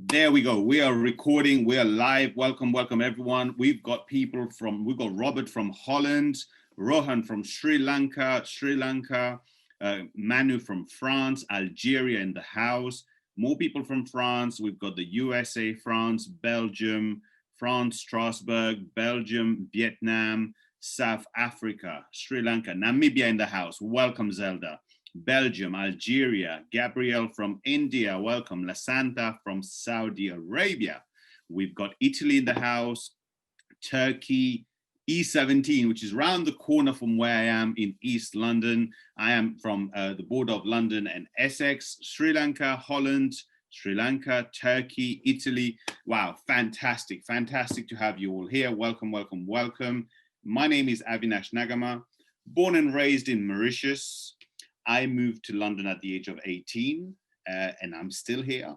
There we go. We are recording. We are live. Welcome, welcome everyone. We've got Robert from Holland, Rohan from Sri Lanka, Manu from France, Algeria in the house, more people from France. We've got the USA, France, Belgium, Strasbourg, Belgium, Vietnam, South Africa, Sri Lanka, Namibia in the house. Welcome, Zelda. Belgium, Algeria, Gabriel from India, welcome. Lasanta from Saudi Arabia. We've got Italy in the house, Turkey, E17, which is round the corner from where I am in East London. I am from the border of London and Essex, Sri Lanka, Holland, Sri Lanka, Turkey, Italy. Wow, fantastic, fantastic to have you all here. Welcome, welcome, welcome. My name is Avinash Nagama, born and raised in Mauritius. I moved to London at the age of 18 and I'm still here.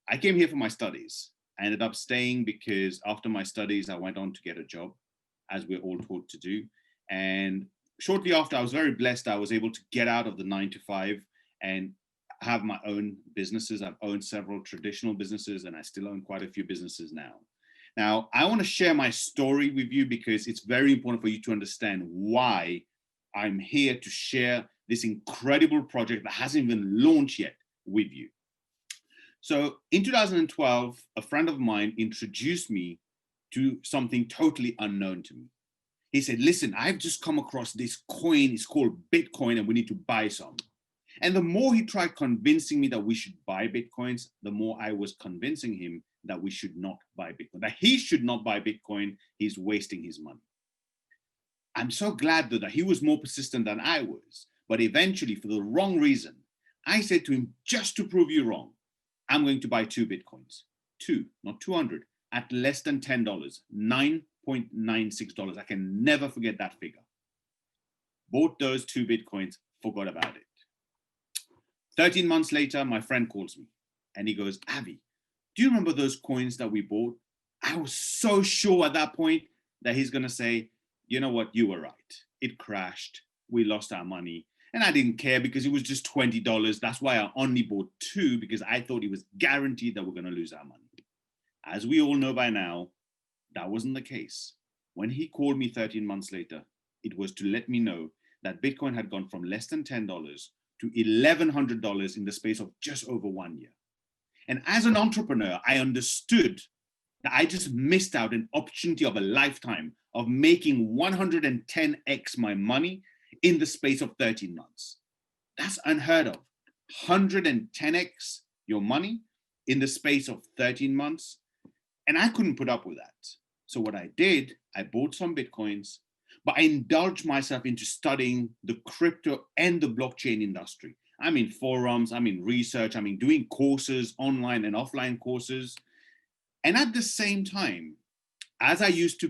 I came here for my studies. I ended up staying because after my studies, I went on to get a job, as we're all taught to do. And shortly after, I was very blessed. I was able to get out of the 9-to-5 and have my own businesses. I've owned several traditional businesses and I still own quite a few businesses now. Now, I want to share my story with you because it's very important for you to understand why I'm here to share this incredible project that hasn't even launched yet with you. So in 2012, a friend of mine introduced me to something totally unknown to me. He said, listen, I've just come across this coin, it's called Bitcoin and we need to buy some. And the more he tried convincing me that we should buy Bitcoins, the more I was convincing him that we should not buy Bitcoin, that he should not buy Bitcoin, he's wasting his money. I'm so glad though that he was more persistent than I was. But eventually, for the wrong reason, I said to him, just to prove you wrong, I'm going to buy 2 Bitcoins. 2, not 200, at less than $10, $9.96. I can never forget that figure. Bought those 2 Bitcoins, forgot about it. 13 months later, my friend calls me and he goes, Avi, do you remember those coins that we bought? I was so sure at that point that he's going to say, you know what, you were right. It crashed. We lost our money. And I didn't care because it was just $20. That's why I only bought 2 because I thought it was guaranteed that we're going to lose our money. As we all know by now, that wasn't the case. When he called me 13 months later, it was to let me know that Bitcoin had gone from less than $10 to $1,100 in the space of just over 1 year. And as an entrepreneur, I understood that I just missed out an opportunity of a lifetime of making 110x my money in the space of 13 months. That's unheard of. 110x your money in the space of 13 months. And I couldn't put up with that. So what I did, I bought some Bitcoins, but I indulged myself into studying the crypto and the blockchain industry. I'm in forums, I'm in research, I'm in doing courses, online and offline courses. And at the same time, as I used to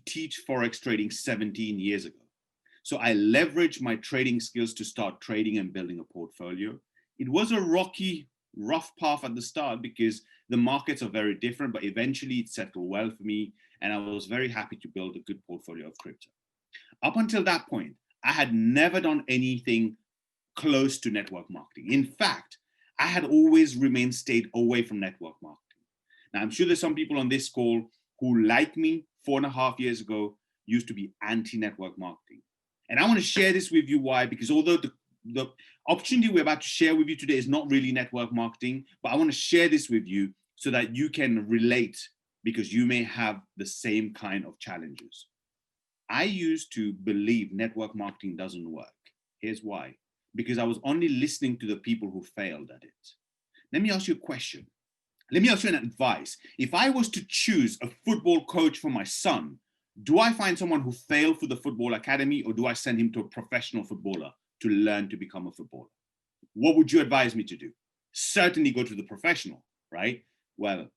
teach Forex trading 17 years ago. So I leveraged my trading skills to start trading and building a portfolio. It was a rocky, rough path at the start because the markets are very different, but eventually it settled well for me. And I was very happy to build a good portfolio of crypto. Up until that point, I had never done anything close to network marketing. In fact, I had always stayed away from network marketing. Now, I'm sure there's some people on this call who, like me, 4.5 years ago, used to be anti-network marketing. And I want to share this with you. Why? Because although the opportunity we're about to share with you today is not really network marketing, but I want to share this with you so that you can relate because you may have the same kind of challenges. I used to believe network marketing doesn't work. Here's why. Because I was only listening to the people who failed at it. Let me ask you a question. Let me ask you an advice. If I was to choose a football coach for my son, do I find someone who failed through the football academy or do I send him to a professional footballer to learn to become a footballer? What would you advise me to do? Certainly go to the professional, right? Well,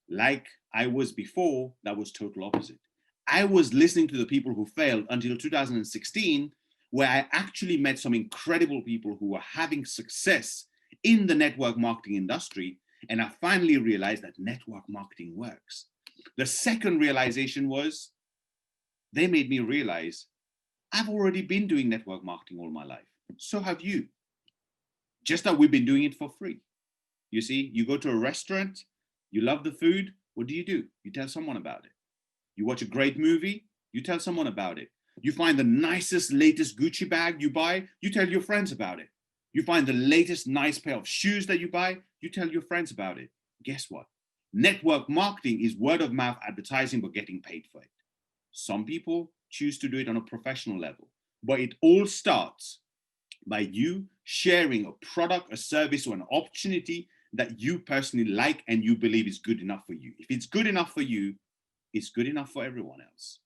like I was before, that was total opposite. I was listening to the people who failed until 2016, where I actually met some incredible people who were having success in the network marketing industry. And I finally realized that network marketing works. The second realization was they made me realize I've already been doing network marketing all my life. So have you. Just that we've been doing it for free. You see, you go to a restaurant, You love the food, what do? You tell someone about it. You watch a great movie, you tell someone about it. You find the nicest, latest Gucci bag you buy, you tell your friends about it. You find the latest nice pair of shoes that you buy, you tell your friends about it. Guess what? Network marketing is word of mouth advertising, but getting paid for it. Some people choose to do it on a professional level, but it all starts by you sharing a product, a service, or an opportunity that you personally like and you believe is good enough for you. If it's good enough for you, it's good enough for everyone else.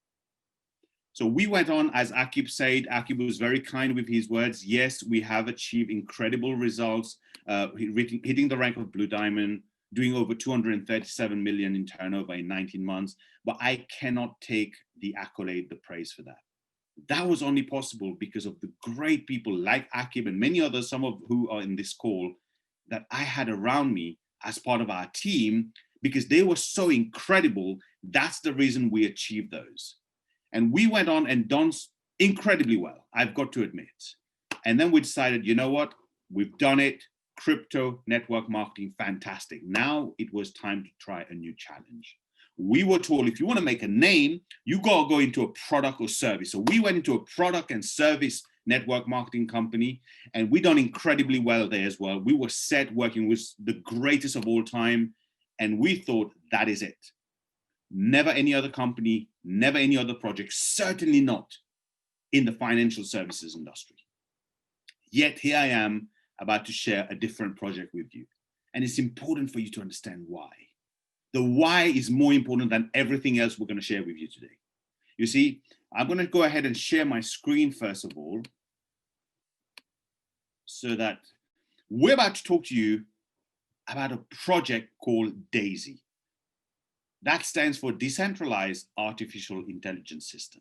So we went on, as Akib said. Akib was very kind with his words. Yes, we have achieved incredible results, hitting the rank of Blue Diamond, doing over 237 million in turnover in 19 months. But I cannot take the accolade, the praise for that. That was only possible because of the great people like Akib and many others, some of who are in this call, that I had around me as part of our team, because they were so incredible. That's the reason we achieved those. And we went on and done incredibly well, I've got to admit. And then we decided, you know what? We've done it. Crypto, network marketing, fantastic. Now it was time to try a new challenge. We were told, if you want to make a name, you got to go into a product or service. So we went into a product and service network marketing company, and we done incredibly well there as well. We were set working with the greatest of all time, and we thought that is it. Never any other company, never any other project, certainly not in the financial services industry. Yet here I am about to share a different project with you. And it's important for you to understand why. The why is more important than everything else we're going to share with you today. You see, I'm going to go ahead and share my screen first of all, so that we're about to talk to you about a project called DAISY. That stands for Decentralized Artificial Intelligence System.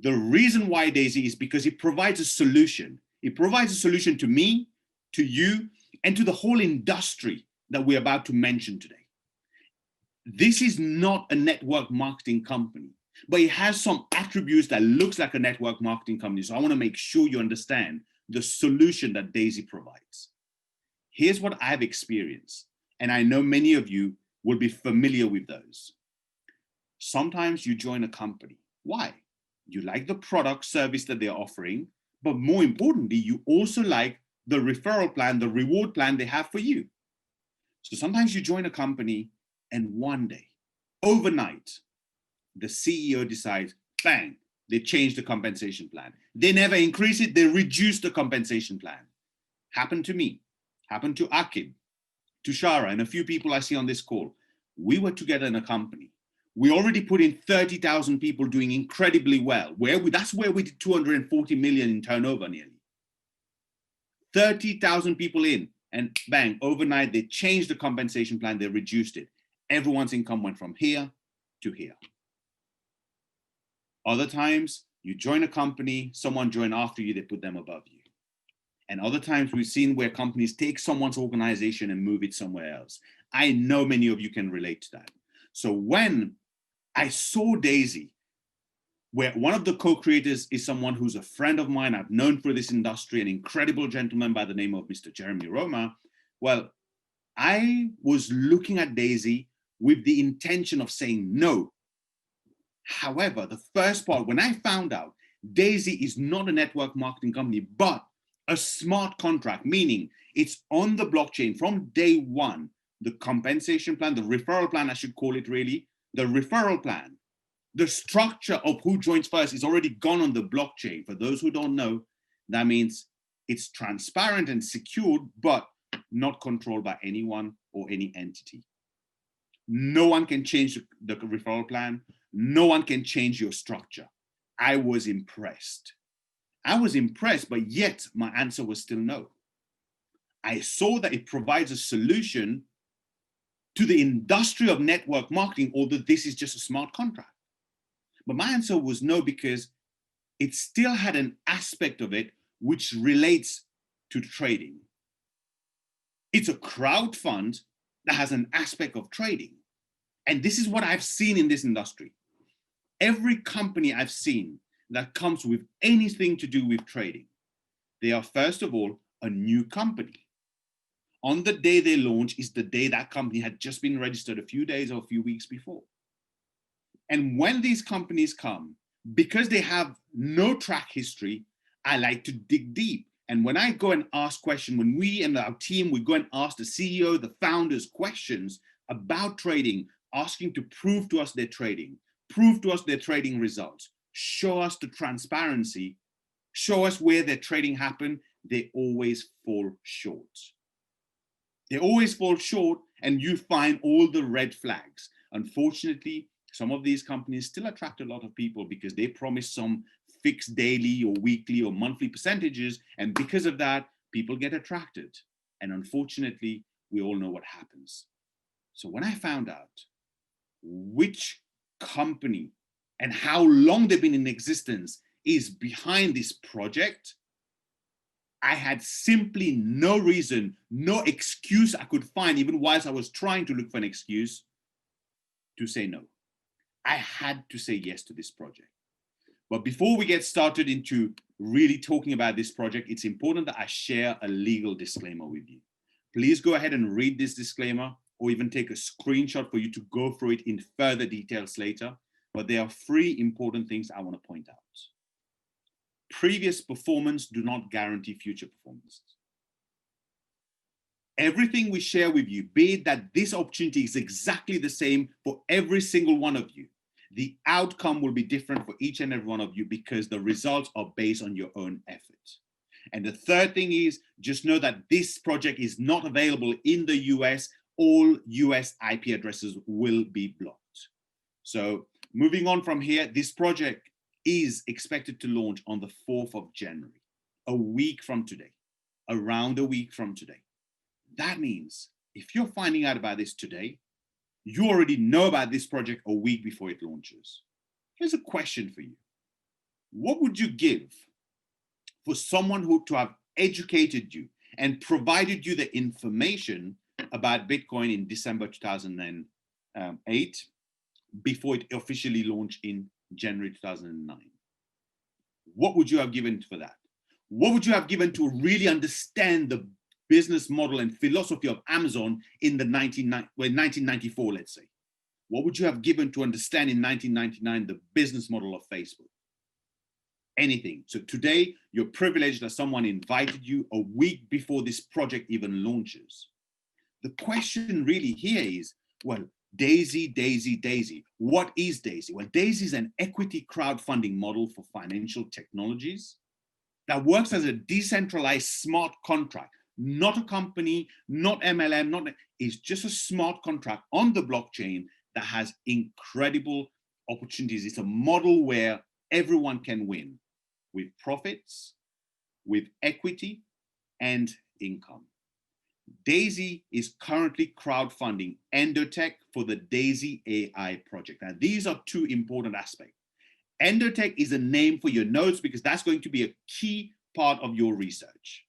The reason why DAISY is because it provides a solution. It provides a solution to me, to you, and to the whole industry that we're about to mention today. This is not a network marketing company, but it has some attributes that looks like a network marketing company. So I want to make sure you understand the solution that DAISY provides. Here's what I've experienced, and I know many of you will be familiar with those. Sometimes you join a company. Why? You like the product, service that they're offering, but more importantly, you also like the referral plan, the reward plan they have for you. So sometimes you join a company and one day, overnight, the CEO decides, bang, they change the compensation plan. They never increase it, they reduce the compensation plan. Happened to me, happened to Akib, to Shara, and a few people I see on this call. We were together in a company. We already put in 30,000 people doing incredibly well. That's where we did 240 million in turnover nearly. 30,000 people in, and bang, overnight they changed the compensation plan, they reduced it. Everyone's income went from here to here. Other times, you join a company, someone joined after you, they put them above you. And other times we've seen where companies take someone's organization and move it somewhere else. I know many of you can relate to that. So when I saw DAISY, where one of the co-creators is someone who's a friend of mine, I've known for this industry, an incredible gentleman by the name of Mr. Jeremy Roma, well, I was looking at DAISY with the intention of saying no. However, the first part, when I found out DAISY is not a network marketing company, but a smart contract, meaning it's on the blockchain from day one. The compensation plan, the referral plan, I should call it really, the referral plan, the structure of who joins first is already gone on the blockchain. For those who don't know, that means it's transparent and secured, but not controlled by anyone or any entity. No one can change the referral plan. No one can change your structure. I was impressed. But yet my answer was still no. I saw that it provides a solution to the industry of network marketing, although this is just a smart contract. But my answer was no, because it still had an aspect of it which relates to trading. It's a crowd fund that has an aspect of trading. And this is what I've seen in this industry. Every company I've seen that comes with anything to do with trading, they are first of all a new company. on the day they launch is the day that company had just been registered a few days or a few weeks before. And when these companies come, because they have no track history, I like to dig deep. And when I go and ask questions, when we and our team, we go and ask the CEO, the founders questions about trading, asking to prove to us their trading, prove to us their trading results, show us the transparency, show us where their trading happened, they always fall short. They always fall short, and you find all the red flags. Unfortunately, some of these companies still attract a lot of people because they promise some fixed daily or weekly or monthly percentages. And because of that, people get attracted. And unfortunately, we all know what happens. So when I found out which company and how long they've been in existence is behind this project, I had simply no reason, no excuse I could find, even whilst I was trying to look for an excuse, to say no. I had to say yes to this project. But before we get started into really talking about this project, it's important that I share a legal disclaimer with you. Please go ahead and read this disclaimer, or even take a screenshot for you to go through it in further details later. But there are 3 important things I want to point out. Previous performance do not guarantee future performance. Everything we share with you, be it that this opportunity is exactly the same for every single one of you, the outcome will be different for each and every one of you because the results are based on your own effort. And the third thing is, just know that this project is not available in the US. All US IP addresses will be blocked. So moving on from here, this project is expected to launch on the 4th of January, a week from today, around a week from today. That means if you're finding out about this today, you already know about this project a week before it launches. Here's a question for you. What would you give for someone who to have educated you and provided you the information about Bitcoin in December 2008 before it officially launched in January 2009? What would you have given for that? What would you have given to really understand the business model and philosophy of Amazon in the 1994, let's say? What would you have given to understand in 1999 the business model of Facebook? Anything. So today, you're privileged that someone invited you a week before this project even launches. The question really here is, well, Daisy. What is Daisy? Well, Daisy is an equity crowdfunding model for financial technologies that works as a decentralized smart contract, not a company, not MLM, it's just a smart contract on the blockchain that has incredible opportunities. It's a model where everyone can win with profits, with equity, and income. Daisy is currently crowdfunding Endotech for the Daisy AI project. Now, these are 2 important aspects. Endotech is a name for your notes because that's going to be a key part of your research.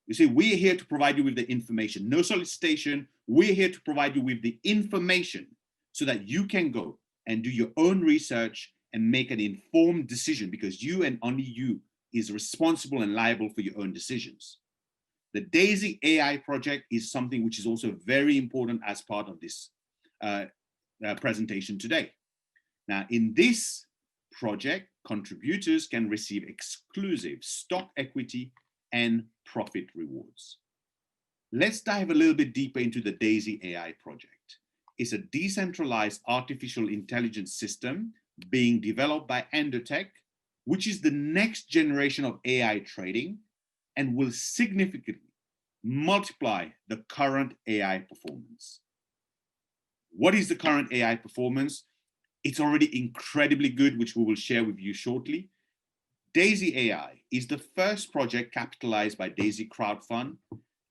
You see, we're here to provide you with the information, no solicitation. We're here to provide you with the information so that you can go and do your own research and make an informed decision, because you and only you is responsible and liable for your own decisions. The Daisy AI project is something which is also very important as part of this presentation today. Now, in this project, contributors can receive exclusive stock equity and profit rewards. Let's dive a little bit deeper into the Daisy AI project. It's a decentralized artificial intelligence system being developed by Endotech, which is the next generation of AI trading and will significantly multiply the current AI performance. What is the current AI performance? It's already incredibly good, which we will share with you shortly. Daisy AI is the first project capitalized by Daisy Crowdfund,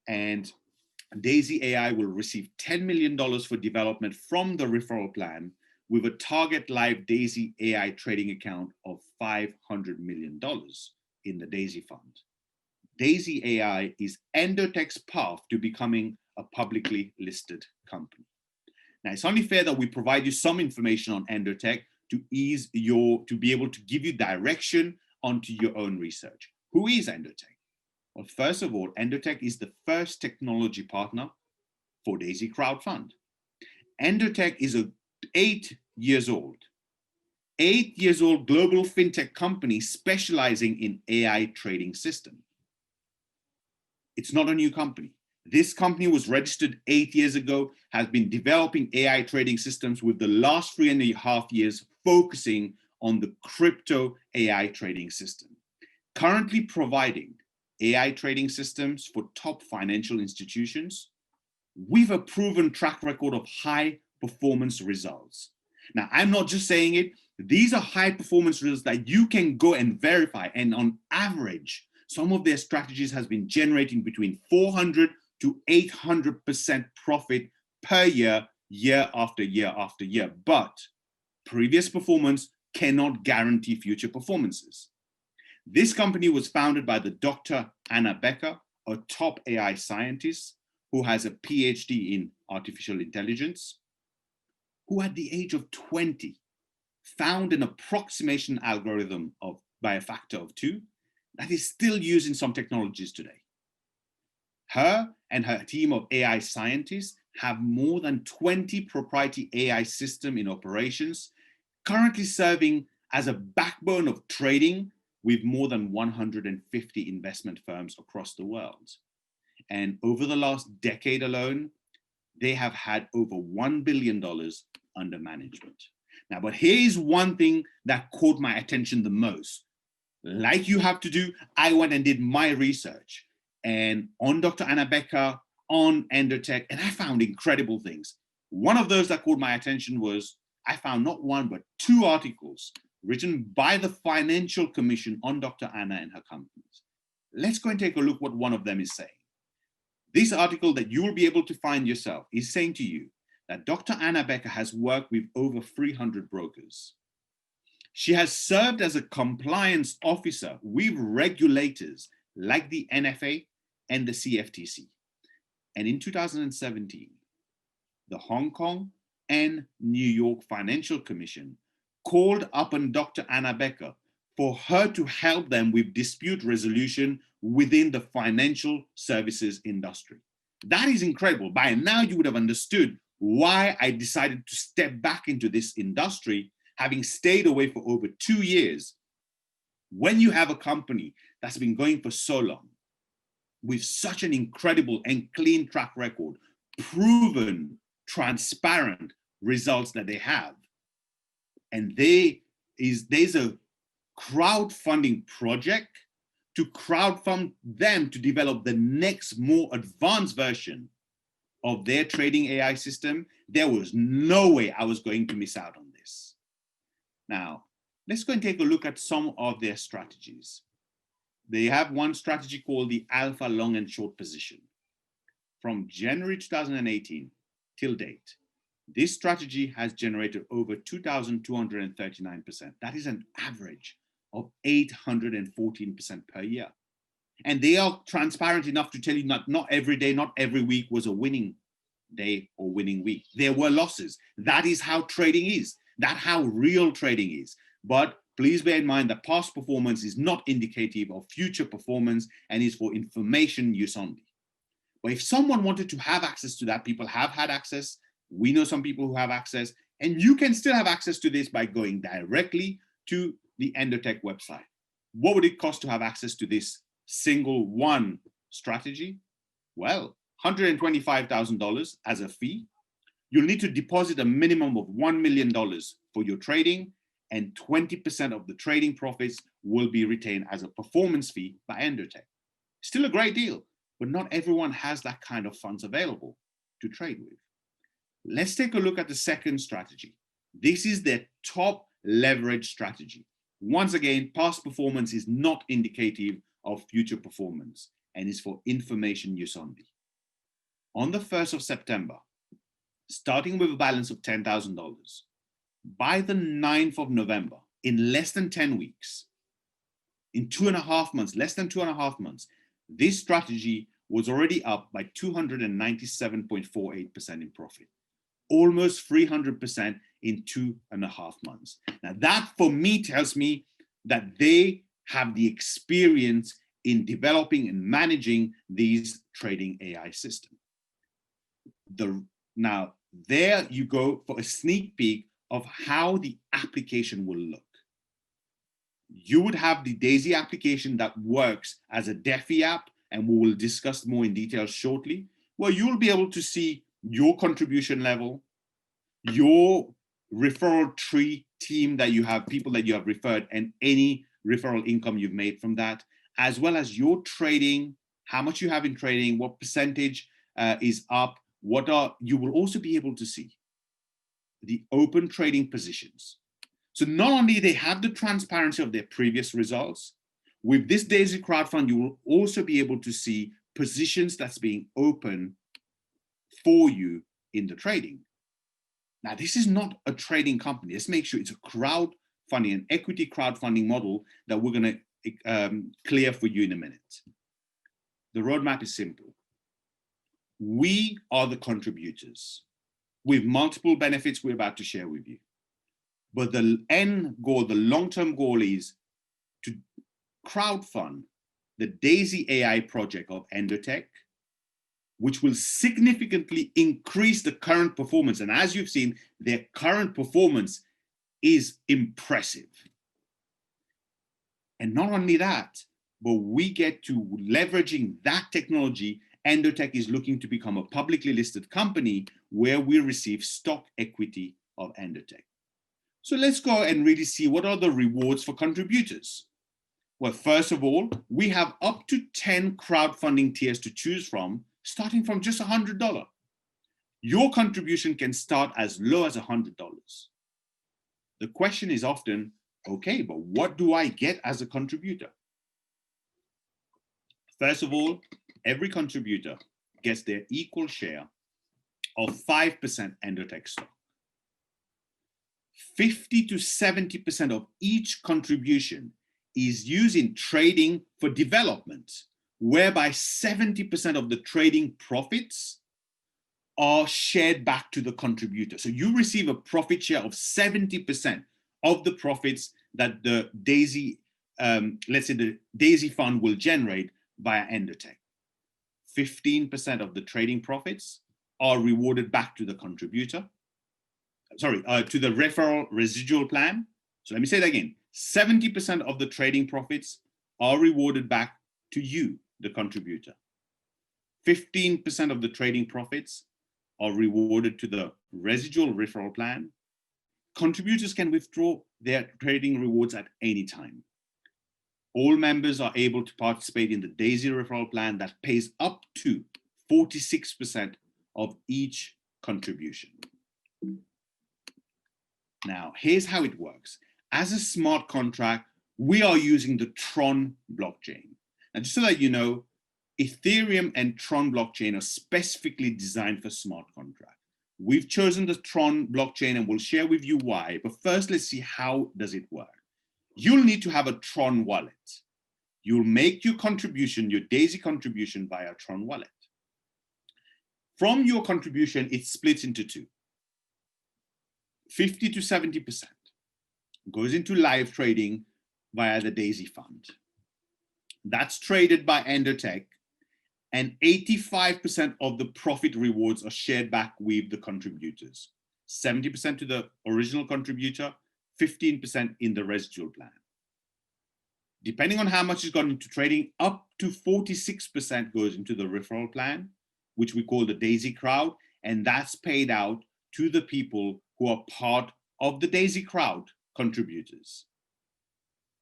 and Daisy AI will receive $10 million for development from the referral plan, with a target live Daisy AI trading account of $500 million in the Daisy Fund. Daisy AI is Endotech's path to becoming a publicly listed company. Now, it's only fair that we provide you some information on Endotech to be able to give you direction onto your own research. Who is Endotech? Well, first of all, Endotech is the first technology partner for Daisy Crowdfund. Endotech is 8 years old. 8 years old global fintech company specializing in AI trading system. It's not a new company. This company was registered 8 years ago, has been developing AI trading systems with the last 3.5 years focusing on the crypto AI trading system, currently providing AI trading systems for top financial institutions with a proven track record of high performance results. Now, I'm not just saying it, these are high performance results that you can go and verify. And on average, some of their strategies has been generating between 400 to 800% profit per year, year after year after year. But previous performance cannot guarantee future performances. This company was founded by the Dr. Anna Becker, a top AI scientist who has a PhD in artificial intelligence, who at the age of 20 found an approximation algorithm by a factor of 2 that is still used in some technologies today. Her and her team of AI scientists have more than 20 proprietary AI systems in operations, currently serving as a backbone of trading with more than 150 investment firms across the world. And over the last decade alone, they have had over $1 billion under management. Now, but here's one thing that caught my attention the most. Like you have to do, I went and did my research and on Dr. Anna Becker, on Endotech, and I found incredible things. One of those that caught my attention was I found not one, but 2 articles written by the Financial Commission on Dr. Anna and her companies. Let's go and take a look what one of them is saying. This article that you will be able to find yourself is saying to you that Dr. Anna Becker has worked with over 300 brokers. She has served as a compliance officer with regulators like the NFA and the CFTC. And in 2017, the Hong Kong and New York Financial Commission called upon Dr. Anna Becker for her to help them with dispute resolution within the financial services industry. That is incredible. By now, you would have understood why I decided to step back into this industry, having stayed away for over 2 years. When you have a company that's been going for so long, with such an incredible and clean track record, proven, transparent results that they have, and there's a crowdfunding project to crowdfund them to develop the next more advanced version of their trading AI system, there was no way I was going to miss out on this. Now, let's go and take a look at some of their strategies. They have one strategy called the Alpha Long and Short Position. From January 2018 till date, this strategy has generated over 2,239%. That is an average of 814% per year. And they are transparent enough to tell you that not every day, not every week was a winning day or winning week. There were losses. That is how trading is. That's how real trading is. But please bear in mind that past performance is not indicative of future performance and is for information use only. But if someone wanted to have access to that, people have had access. We know some people who have access, and you can still have access to this by going directly to the Endotech website. What would it cost to have access to this single one strategy? Well, $125,000 as a fee. You'll need to deposit a minimum of $1 million for your trading, and 20% of the trading profits will be retained as a performance fee by Endotech. Still a great deal, but not everyone has that kind of funds available to trade with. Let's take a look at the second strategy. This is their top leverage strategy. Once again, past performance is not indicative of future performance and is for information use only. On the 1st of September, starting with a balance of $10,000, by the 9th of November, in less than 10 weeks, in 2.5 months, less than 2.5 months, this strategy was already up by 297.48% in profit, almost 300% in 2.5 months. Now that for me tells me that they have the experience in developing and managing these trading AI systems. Now, there you go for a sneak peek of how the application will look. You would have the Daisy application that works as a DeFi app, and we will discuss more in detail shortly, where you'll be able to see your contribution level, your referral tree team that you have, people that you have referred, and any referral income you've made from that, as well as your trading, how much you have in trading, what percentage is up, you will also be able to see the open trading positions. So not only they have the transparency of their previous results, with this Daisy crowdfund, you will also be able to see positions that's being open for you in the trading. Now, this is not a trading company. Let's make sure it's a crowdfunding, an equity crowdfunding model that we're going to clear for you in a minute. The roadmap is simple. We are the contributors with multiple benefits we're about to share with you. But the end goal, the long-term goal is to crowdfund the Daisy AI project of Endotech, which will significantly increase the current performance. And as you've seen, their current performance is impressive. And not only that, but we get to leveraging that technology. Endotech is looking to become a publicly listed company where we receive stock equity of Endotech. So let's go and really see what are the rewards for contributors. Well, first of all, we have up to 10 crowdfunding tiers to choose from, starting from just $100. Your contribution can start as low as $100. The question is often, okay, but what do I get as a contributor? First of all, every contributor gets their equal share of 5% Endotech stock. 50 to 70% of each contribution is used in trading for development, whereby 70% of the trading profits are shared back to the contributor. So you receive a profit share of 70% of the profits that the Daisy, let's say the Daisy fund will generate via Endotech. 15% of the trading profits are rewarded back to the contributor. Sorry, to the referral residual plan. So let me say that again. 70% of the trading profits are rewarded back to you, the contributor. 15% of the trading profits are rewarded to the residual referral plan. Contributors can withdraw their trading rewards at any time. All members are able to participate in the Daisy referral plan that pays up to 46% of each contribution. Now, here's how it works. As a smart contract, we are using the Tron blockchain. And just so that you know, Ethereum and Tron blockchain are specifically designed for smart contracts. We've chosen the Tron blockchain and we'll share with you why. But first, let's see how does it work. You'll need to have a Tron wallet. You'll make your contribution, your Daisy contribution via Tron wallet. From your contribution, it splits into two. 50 to 70% goes into live trading via the Daisy fund. That's traded by Endotech, and 85% of the profit rewards are shared back with the contributors. 70% to the original contributor, 15% in the residual plan. Depending on how much is gone into trading, up to 46% goes into the referral plan, which we call the Daisy crowd, and that's paid out to the people who are part of the Daisy crowd contributors.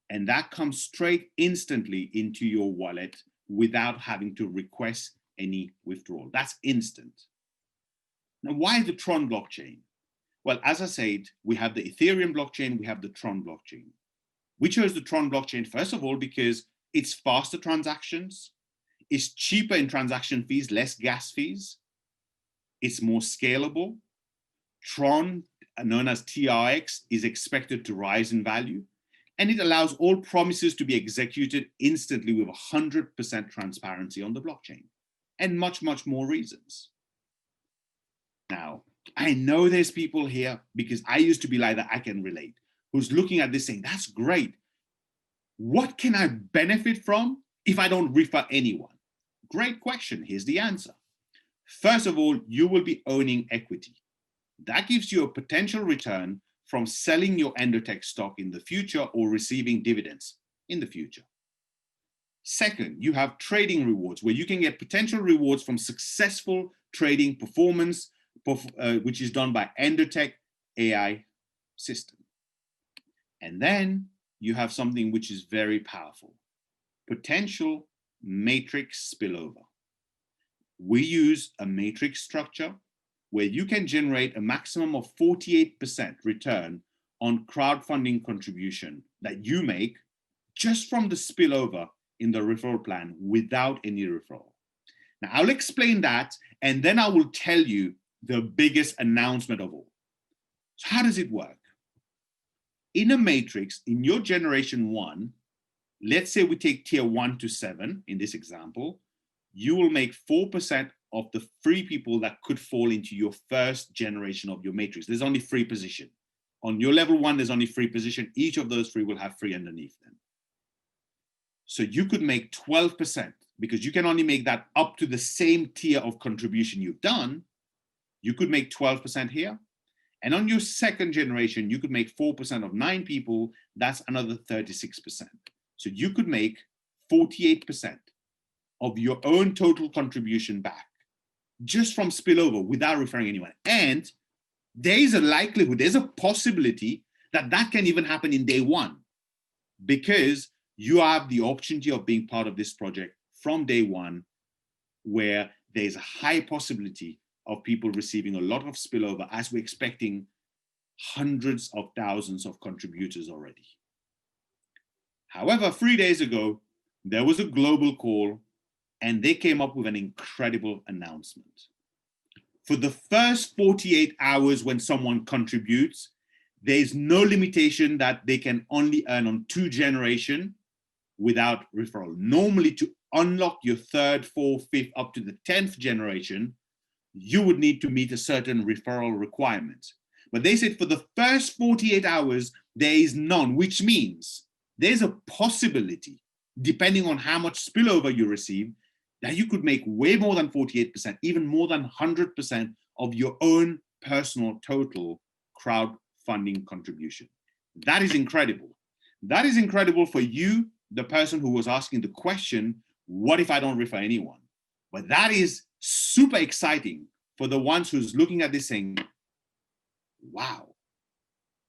And that comes straight instantly into your wallet without having to request any withdrawal. That's instant. Now, why the Tron blockchain? Well, as I said, we have the Ethereum blockchain, we have the Tron blockchain. We chose the Tron blockchain, first of all, because it's faster transactions, it's cheaper in transaction fees, less gas fees, it's more scalable. Tron, known as TRX, is expected to rise in value, and it allows all promises to be executed instantly with 100% transparency on the blockchain, and much, much more reasons. Now, I know there's people here, because I used to be like that, I can relate, who's looking at this saying, that's great. What can I benefit from if I don't refer anyone? Great question. Here's the answer. First of all, you will be owning equity. That gives you a potential return from selling your Endotech stock in the future or receiving dividends in the future. Second, you have trading rewards where you can get potential rewards from successful trading performance, which is done by Endotech AI system. And then you have something which is very powerful, potential matrix spillover. We use a matrix structure where you can generate a maximum of 48% return on crowdfunding contribution that you make just from the spillover in the referral plan without any referral. Now, I'll explain that, and then I will tell you the biggest announcement of all. So how does it work? In a matrix, in your generation 1, let's say we take tier 1 to 7 in this example, you will make 4% of the 3 people that could fall into your first generation of your matrix. There's only 3 positions. On your level 1, there's only 3 positions. Each of those 3 will have 3 underneath them. So you could make 12% because you can only make that up to the same tier of contribution you've done. You could make 12% here. And on your second generation, you could make 4% of 9 people. That's another 36%. So you could make 48% of your own total contribution back just from spillover without referring anyone. And there is a likelihood, there's a possibility that that can even happen in day 1 because you have the opportunity of being part of this project from day 1 where there's a high possibility of people receiving a lot of spillover as we're expecting hundreds of thousands of contributors already. However, 3 days ago, there was a global call and they came up with an incredible announcement. For the first 48 hours when someone contributes, there's no limitation that they can only earn on 2 generations without referral. Normally, to unlock your 3rd, 4th, 5th, up to the 10th generation, you would need to meet a certain referral requirement. But they said for the first 48 hours, there is none, which means there's a possibility, depending on how much spillover you receive, that you could make way more than 48%, even more than 100% of your own personal total crowdfunding contribution. That is incredible. That is incredible for you, the person who was asking the question, what if I don't refer anyone? But that is super exciting for the ones who's looking at this saying, wow,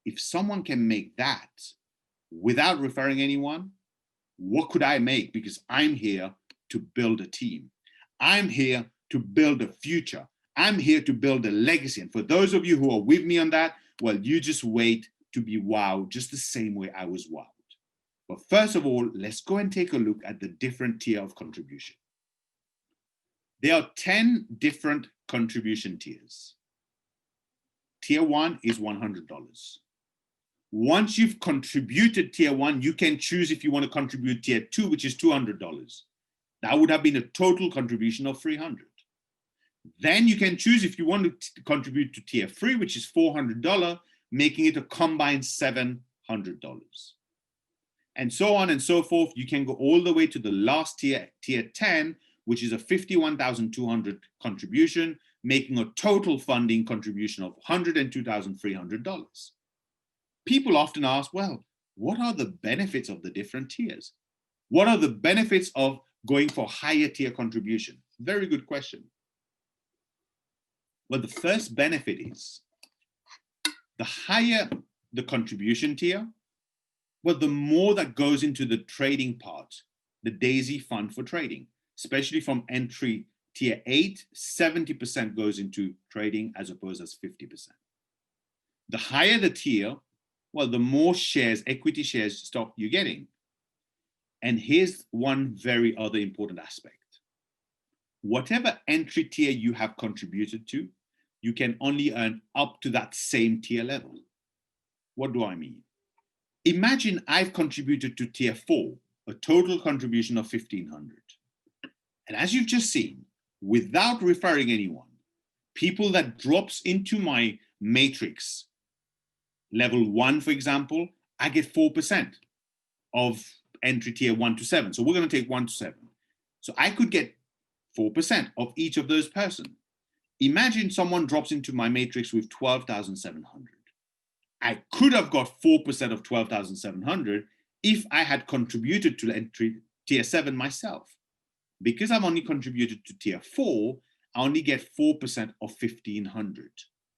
if someone can make that without referring anyone, what could I make? Because I'm here to build a team. I'm here to build a future. I'm here to build a legacy. And for those of you who are with me on that, well, you just wait to be wowed just the same way I was wowed. But first of all, let's go and take a look at the different tier of contribution. There are 10 different contribution tiers. Tier 1 is $100. Once you've contributed tier 1, you can choose if you want to contribute tier 2, which is $200. That would have been a total contribution of $300. Then you can choose if you want to contribute to tier 3, which is $400, making it a combined $700. And so on and so forth. You can go all the way to the last tier, tier 10, which is a $51,200 contribution, making a total funding contribution of $102,300. People often ask, well, what are the benefits of the different tiers? What are the benefits of going for higher tier contribution? Very good question. Well, the first benefit is the higher the contribution tier, well, the more that goes into the trading part, the Daisy fund for trading, especially from entry tier 8, 70% goes into trading as opposed as 50%. The higher the tier, well, the more shares, equity shares, stock you're getting. And here's one very other important aspect. Whatever entry tier you have contributed to, you can only earn up to that same tier level. What do I mean? Imagine I've contributed to tier 4, a total contribution of $1,500. And as you've just seen, without referring anyone, people that drops into my matrix, level 1, for example, I get 4% of entry tier 1 to 7. So we're going to take 1 to 7. So I could get 4% of each of those persons. Imagine someone drops into my matrix with 12,700. I could have got 4% of 12,700 if I had contributed to entry tier 7 myself. Because I've only contributed to tier 4, I only get 4% of 1,500,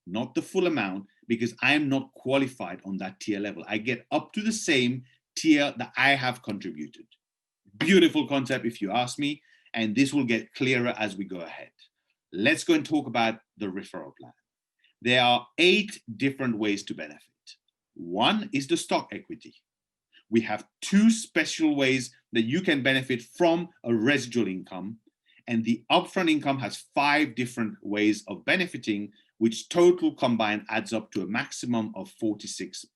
not the full amount, because I am not qualified on that tier level. I get up to the same tier that I have contributed. Beautiful concept if you ask me, and this will get clearer as we go ahead. Let's go and talk about the referral plan. There are 8 different ways to benefit. One is the stock equity. We have 2 special ways that you can benefit from a residual income, and the upfront income has 5 different ways of benefiting, which total combined adds up to a maximum of 46%.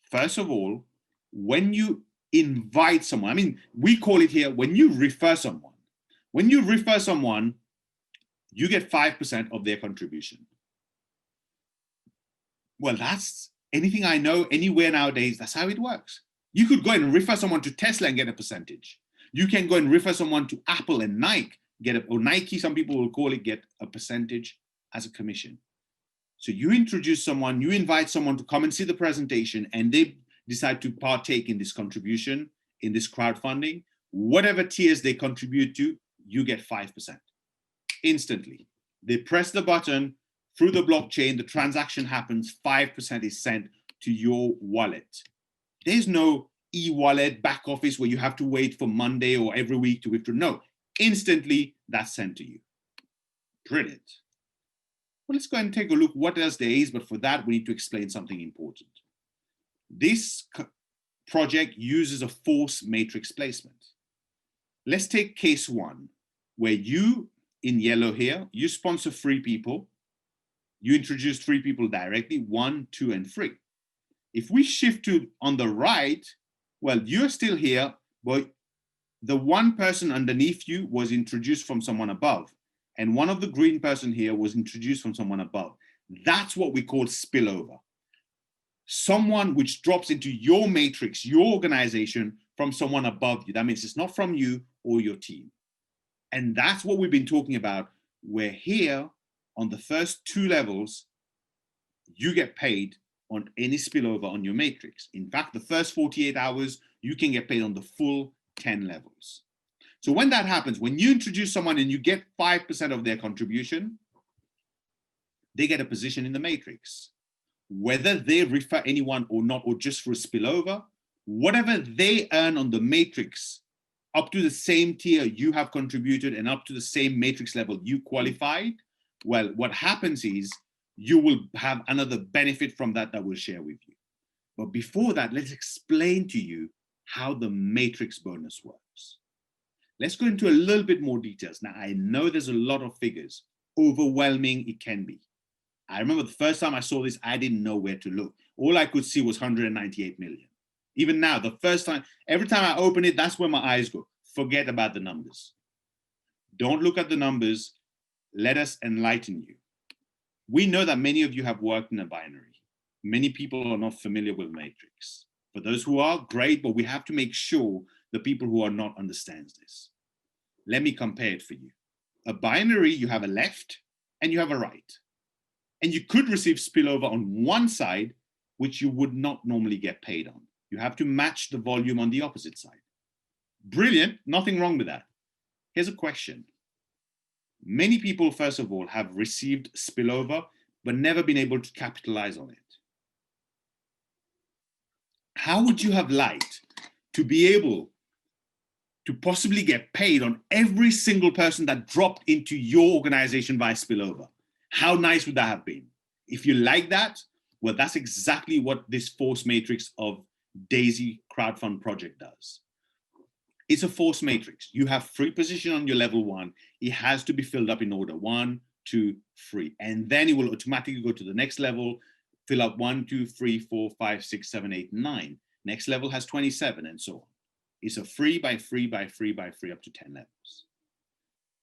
First of all, when you invite someone, I mean, we call it here when you refer someone. When you refer someone, you get 5% of their contribution. Well, that's anything I know, anywhere nowadays, that's how it works. You could go and refer someone to Tesla and get a percentage. You can go and refer someone to Apple and Nike, or Nike, some people will call it, get a percentage as a commission. So you introduce someone, you invite someone to come and see the presentation, and they decide to partake in this contribution, in this crowdfunding. Whatever tiers they contribute to, you get 5%. Instantly. They press the button, through the blockchain, the transaction happens, 5% is sent to your wallet. There's no e-wallet back office where you have to wait for Monday or every week to withdraw. No, instantly that's sent to you. Brilliant. Well, let's go ahead and take a look what else there is, but for that, we need to explain something important. This project uses a force matrix placement. Let's take case 1, where you, in yellow here, you sponsor 3 people. You introduce 3 people directly, 1, 2, and 3. If we shift to on the right, well, you're still here, but the one person underneath you was introduced from someone above. And one of the green person here was introduced from someone above. That's what we call spillover. Someone which drops into your matrix, your organization, from someone above you. That means it's not from you or your team. And that's what we've been talking about. We're here on the first 2 levels, you get paid on any spillover on your matrix. In fact, the first 48 hours, you can get paid on the full 10 levels. So when that happens, when you introduce someone and you get 5% of their contribution, they get a position in the matrix. Whether they refer anyone or not, or just for a spillover, whatever they earn on the matrix, up to the same tier you have contributed and up to the same matrix level you qualified, well, what happens is you will have another benefit from that we'll share with you. But before that, let's explain to you how the matrix bonus works. Let's go into a little bit more details. Now, I know there's a lot of figures, overwhelming it can be. I remember the first time I saw this, I didn't know where to look. All I could see was 198 million. Even now, the first time, every time I open it, that's where my eyes go. Forget about the numbers. Don't look at the numbers. Let us enlighten you. We know that many of you have worked in a binary. Many people are not familiar with matrix. For those who are, great, but we have to make sure the people who are not understands this. Let me compare it for you. A binary, you have a left and you have a right. And you could receive spillover on one side, which you would not normally get paid on. You have to match the volume on the opposite side. Brilliant, nothing wrong with that. Here's a question. Many people, first of all, have received spillover, but never been able to capitalize on it. How would you have liked to be able to possibly get paid on every single person that dropped into your organization via spillover? How nice would that have been? If you like that, well, that's exactly what this force matrix of Daisy crowdfund project does. It's a force matrix. You have 3 positions on your level 1. It has to be filled up in order 1, 2, 3. And then it will automatically go to the next level, fill up 1, 2, 3, 4, 5, 6, 7, 8, 9. Next level has 27 and so on. It's a 3 by 3 by 3 by 3 up to 10 levels.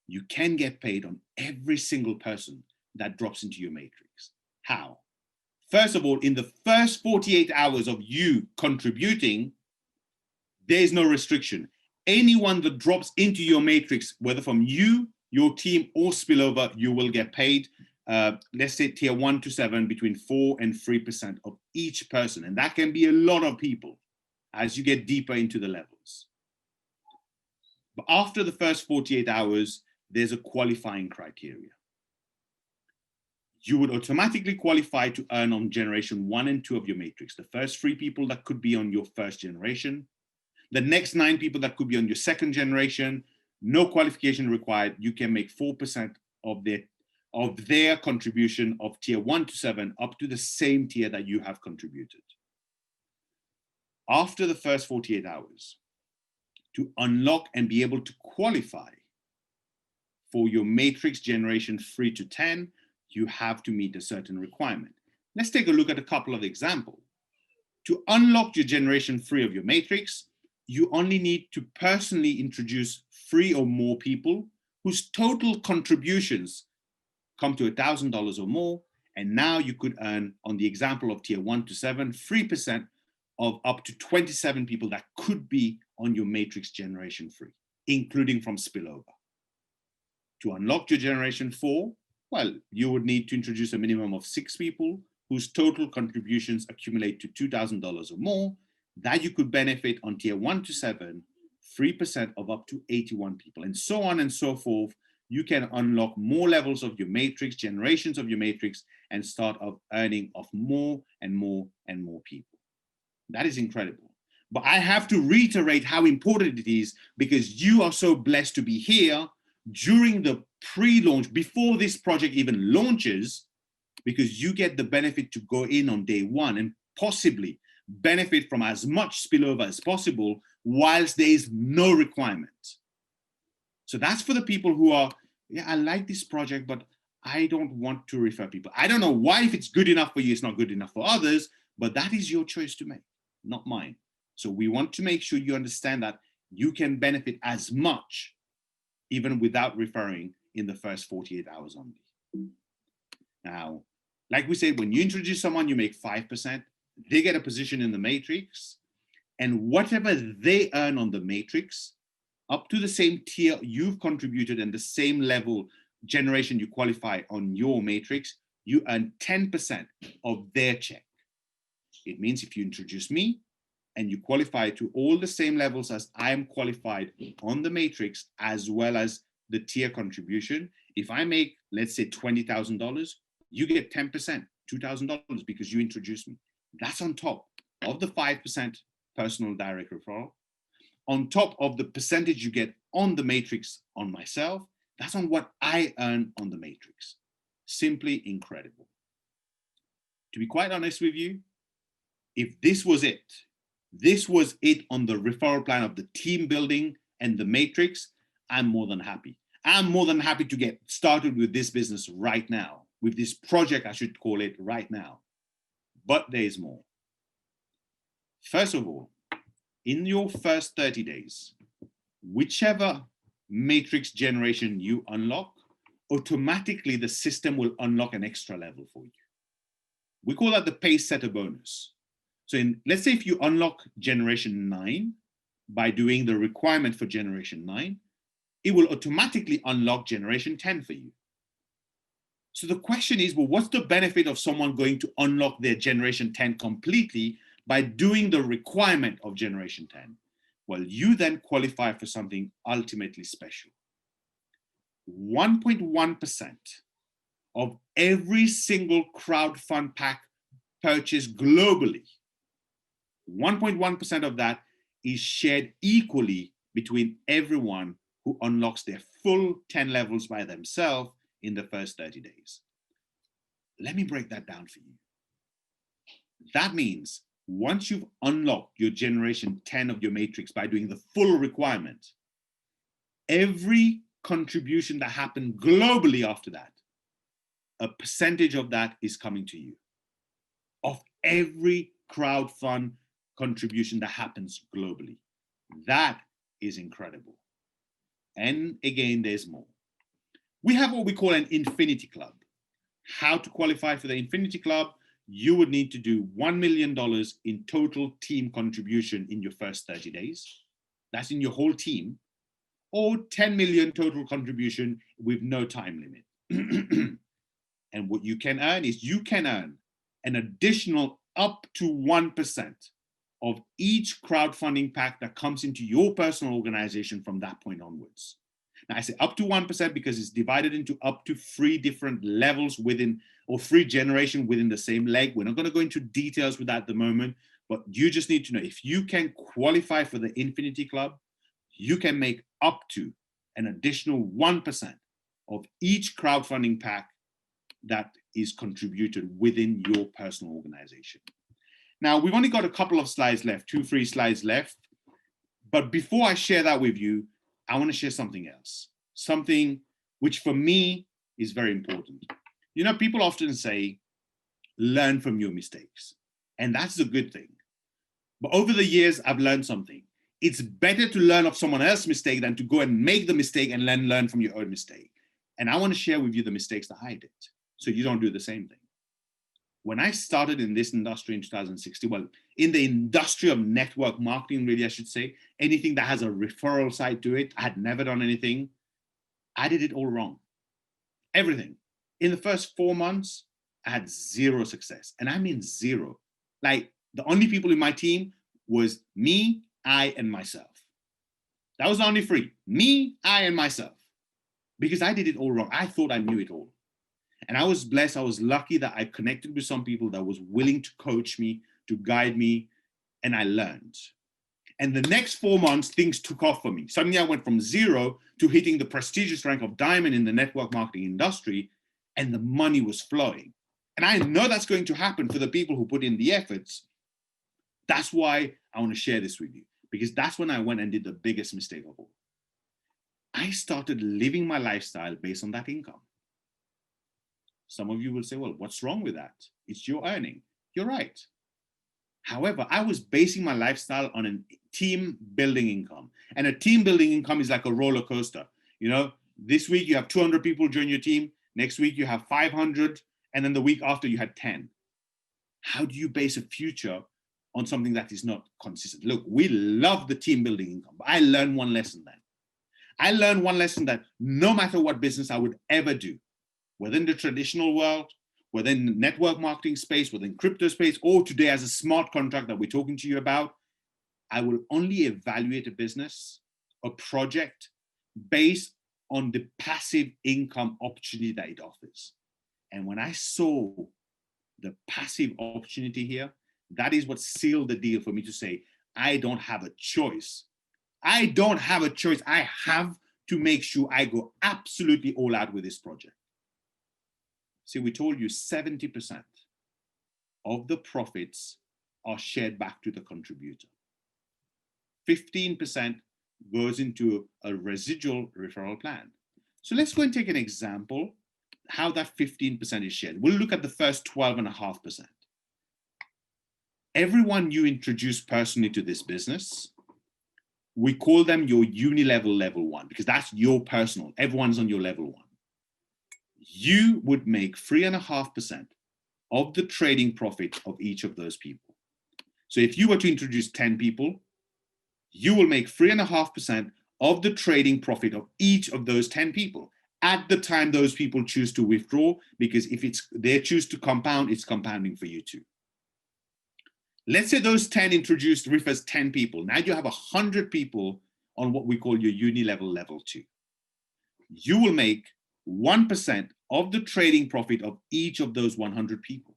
You can get paid on every single person that drops into your matrix. How? First of all, in the first 48 hours of you contributing, there's no restriction. Anyone that drops into your matrix, whether from you, your team, or spillover, you will get paid. Let's say tier 1 to 7, between 4 and 3% of each person. And that can be a lot of people as you get deeper into the levels. But after the first 48 hours, there's a qualifying criteria. You would automatically qualify to earn on generation 1 and 2 of your matrix. The first 3 people that could be on your first generation, the next 9 people that could be on your second generation, no qualification required. You can make 4% of their contribution of tier 1 to 7 up to the same tier that you have contributed. After the first 48 hours, to unlock and be able to qualify for your matrix generation 3 to 10, you have to meet a certain requirement. Let's take a look at a couple of examples. To unlock your generation 3 of your matrix, you only need to personally introduce 3 or more people whose total contributions come to $1,000 or more. And now you could earn, on the example of tier 1 to 7, 3% of up to 27 people that could be on your matrix generation 3, including from spillover. To unlock your generation 4, well, you would need to introduce a minimum of 6 people whose total contributions accumulate to $2,000 or more, that you could benefit on tier 1 to 7, 3% of up to 81 people, and so on and so forth. You can unlock more levels of your matrix, generations of your matrix, and start earning of more and more and more people. That is incredible. But I have to reiterate how important it is, because you are so blessed to be here during the pre-launch, before this project even launches, because you get the benefit to go in on day 1 and possibly benefit from as much spillover as possible whilst there is no requirement. So that's for the people who are, yeah, I like this project, but I don't want to refer people. I don't know why, if it's good enough for you, it's not good enough for others, but that is your choice to make, not mine. So we want to make sure you understand that you can benefit as much even without referring in the first 48 hours only. Now, like we said, when you introduce someone, you make 5%, they get a position in the matrix, and whatever they earn on the matrix, up to the same tier you've contributed and the same level generation you qualify on your matrix, you earn 10% of their check. It means if you introduce me and you qualify to all the same levels as I am qualified on the matrix, as well as the tier contribution, if I make, let's say, $20,000, you get 10%, $2,000, because you introduced me. That's on top of the 5% personal direct referral, on top of the percentage you get on the matrix on myself. That's on what I earn on the matrix. Simply incredible. To be quite honest with you, if this was it on the referral plan of the team building and the matrix, I'm more than happy. I'm more than happy to get started with this business right now, with this project, I should call it, right now. But there's more. First of all, in your first 30 days, whichever matrix generation you unlock, automatically the system will unlock an extra level for you. We call that the pace setter bonus. So let's say if you unlock generation 9 by doing the requirement for generation 9, it will automatically unlock generation 10 for you. So the question is, well, what's the benefit of someone going to unlock their generation 10 completely by doing the requirement of generation 10? Well, you then qualify for something ultimately special. 1.1% of every single crowdfund pack purchased globally, 1.1% of that is shared equally between everyone who unlocks their full 10 levels by themselves in the first 30 days. Let me break that down for you. That means once you've unlocked your generation 10 of your matrix by doing the full requirement, every contribution that happened globally after that, a percentage of that is coming to you, of every crowdfund contribution that happens globally. That is incredible. And again, there's more. We have what we call an Infinity Club. How to qualify for the Infinity Club? you would need to do $1 million in total team contribution in your first 30 days. That's in your whole team. Or 10 million total contribution with no time limit. And what you can earn is you can earn an additional up to 1% of each crowdfunding pack that comes into your personal organization from that point onwards. Now, I say up to 1% because it's divided into up to 3 different levels within, or 3 generations within the same leg. We're not going to go into details with that at the moment, but you just need to know if you can qualify for the Infinity Club, you can make up to an additional 1% of each crowdfunding pack that is contributed within your personal organization. Now, we've only got a couple of slides left, 2-3 slides left. But before I share that with you, I want to share something else, something which for me is very important. You know, people often say, learn from your mistakes. And that's a good thing. But over the years, I've learned something. It's better to learn of someone else's mistake than to go and make the mistake and then learn from your own mistake. And I want to share with you the mistakes that I did, so you don't do the same thing. When I started in this industry in 2016, well, in the industry of network marketing, really, I should say, anything that has a referral side to it, I had never done anything. I did it all wrong. Everything. In the first 4 months, I had 0 success. And I mean 0. Like, the only people in my team was me, I, and myself. That was the only 3. Me, I, and myself. Because I did it all wrong. I thought I knew it all. And I was blessed, I was lucky that I connected with some people that was willing to coach me, to guide me, and I learned. And the next 4 months, things took off for me. Suddenly I went from 0 to hitting the prestigious rank of diamond in the network marketing industry, and the money was flowing. And I know that's going to happen for the people who put in the efforts. That's why I want to share this with you, because that's when I went and did the biggest mistake of all. I started living my lifestyle based on that income. Some of you will say, well, what's wrong with that? It's your earning. You're right. However, I was basing my lifestyle on a team building income. And a team building income is like a roller coaster. You know, this week you have 200 people join your team. Next week you have 500. And then the week after you had 10. How do you base a future on something that is not consistent? Look, we love the team building income, but I learned one lesson then. I learned one lesson that no matter what business I would ever do, within the traditional world, within the network marketing space, within crypto space, or today as a smart contract that we're talking to you about, I will only evaluate a business, a project, based on the passive income opportunity that it offers. And when I saw the passive opportunity here, that is what sealed the deal for me to say, I don't have a choice. I don't have a choice. I have to make sure I go absolutely all out with this project. See, we told you 70% of the profits are shared back to the contributor. 15% goes into a residual referral plan. So let's go and take an example how that 15% is shared. We'll look at the first 12.5%. Everyone you introduce personally to this business, we call them your uni-level level 1, because that's your personal. Everyone's on your level 1. You would make 3.5% of the trading profit of each of those people. So if you were to introduce 10 people, you will make 3.5% of the trading profit of each of those 10 people at the time those people choose to withdraw, because if it's they choose to compound, it's compounding for you too. Let's say those 10 introduced refers 10 people. Now you have 100 people on what we call your uni-level level 2. You will make 1% of the trading profit of each of those 100 people.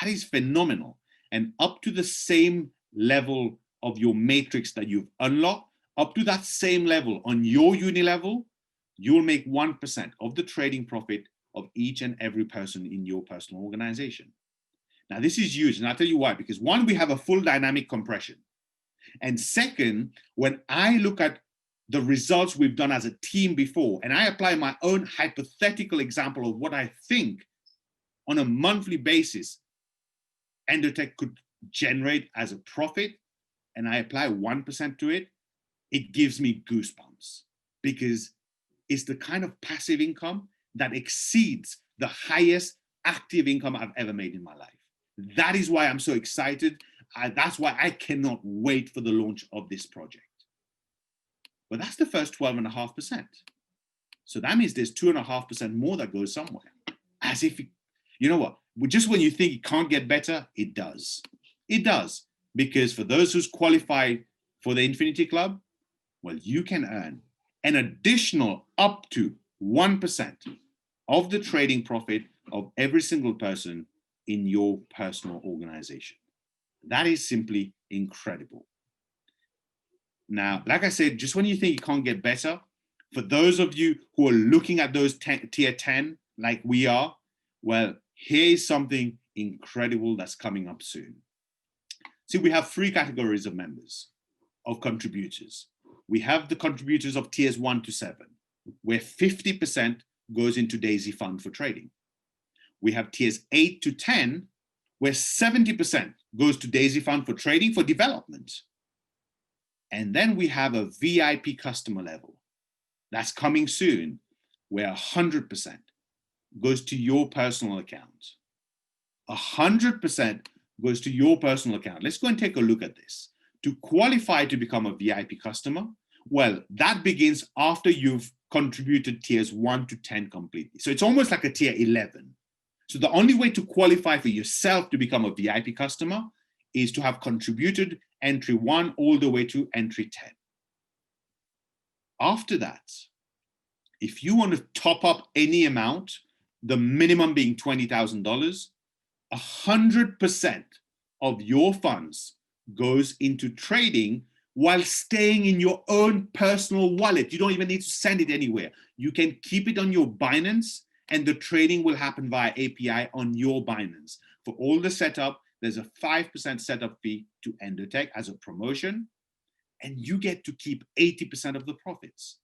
That is phenomenal. And up to the same level of your matrix that you've unlocked, up to that same level on your uni level, you'll make 1% of the trading profit of each and every person in your personal organization. Now, this is huge. And I'll tell you why. Because one, we have a full dynamic compression. And second, when I look at the results we've done as a team before, and I apply my own hypothetical example of what I think on a monthly basis Endotech could generate as a profit, and I apply 1% to it, it gives me goosebumps, because it's the kind of passive income that exceeds the highest active income I've ever made in my life. That is why I'm so excited. That's why I cannot wait for the launch of this project. But that's the first 12.5%. So that means there's 2.5% more that goes somewhere. As if, you know what, just when you think it can't get better, it does. It does. Because for those who's qualified for the Infinity Club, well, you can earn an additional up to 1% of the trading profit of every single person in your personal organization. That is simply incredible. Now, like I said, just when you think it can't get better, for those of you who are looking at those tier 10 like we are, well, here's something incredible that's coming up soon. See, we have 3 categories of members, of contributors. We have the contributors of tiers 1 to 7, where 50% goes into Daisy Fund for trading. We have tiers 8 to 10, where 70% goes to Daisy Fund for trading for development. And then we have a VIP customer level that's coming soon, where 100% goes to your personal account. 100% goes to your personal account. Let's go and take a look at this. To qualify to become a VIP customer, well, that begins after you've contributed tiers 1 to 10 completely. So it's almost like a tier 11. So the only way to qualify for yourself to become a VIP customer is to have contributed entry 1 all the way to entry 10. After that, if you want to top up any amount, the minimum being $20,000, 100% of your funds goes into trading while staying in your own personal wallet. You don't even need to send it anywhere. You can keep it on your Binance and the trading will happen via API on your Binance. For all the setup, there's a 5% setup fee to Endotech as a promotion, and you get to keep 80% of the profits.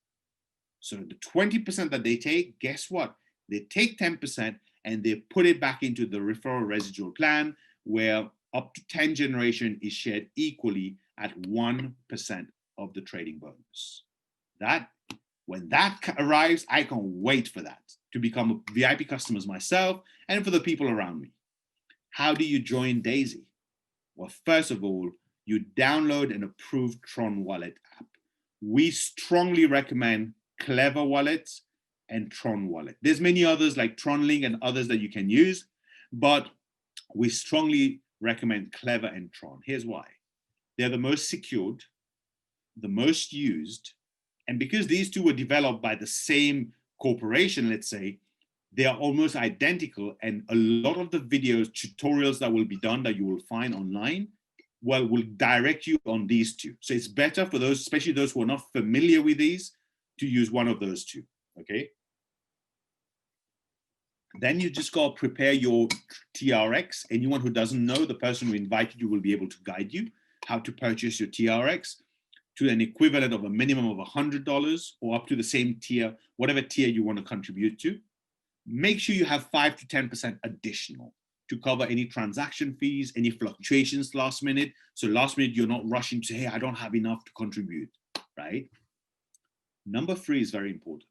So the 20% that they take, guess what? They take 10% and they put it back into the referral residual plan, where up to 10 generation is shared equally at 1% of the trading bonus. When that arrives, I can't wait for that, to become a VIP customers myself and for the people around me. How do you join Daisy? Well, first of all, you download an approved Tron wallet app. We strongly recommend Clever Wallets and Tron Wallet. There's many others like TronLink and others that you can use, but we strongly recommend Clever and Tron. Here's why. They're the most secured, the most used, and because these two were developed by the same corporation, let's say, they are almost identical, and a lot of the videos, tutorials that will be done that you will find online, well, will direct you on these two. So it's better for those, especially those who are not familiar with these, to use one of those two, okay? Then you just got to prepare your TRX. Anyone who doesn't know, the person who invited you will be able to guide you how to purchase your TRX to an equivalent of a minimum of $100 or up to the same tier, whatever tier you want to contribute to. Make sure you have 5 to 10% additional to cover any transaction fees, any fluctuations last minute. So last minute, you're not rushing to say, hey, I don't have enough to contribute, right? Number 3 is very important.